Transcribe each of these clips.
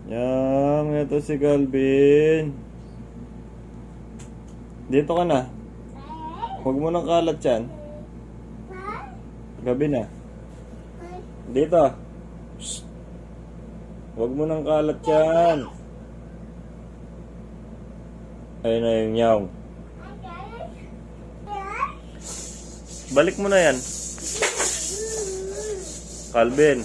Yang, ito si Calvin. Dito ka na. Huwag mo nang kalat yan. Gabi na. Dito. Shh. Huwag mo nang kalat yan. Ayun na yung yaw. Balik mo na yan. Calvin.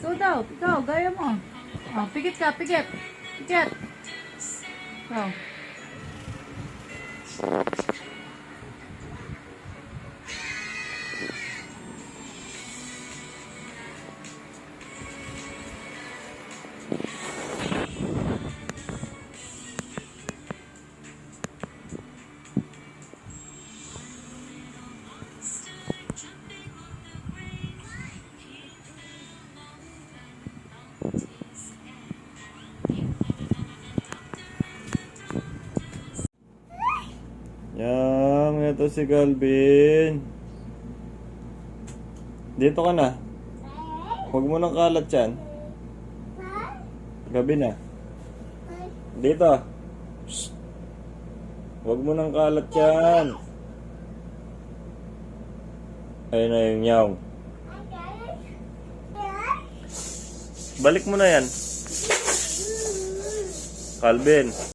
Ikaw daw, ikaw, gaya mo. Oh, pikit ka, pikit. Pikit. Ikaw. Yang, ito si Calvin. Dito ka na. Huwag mo nang kalat yan. Gabi na. Dito. Shh. Huwag mo nang kalat yan. Ayun na yung yaw. Balik mo na yan. Calvin.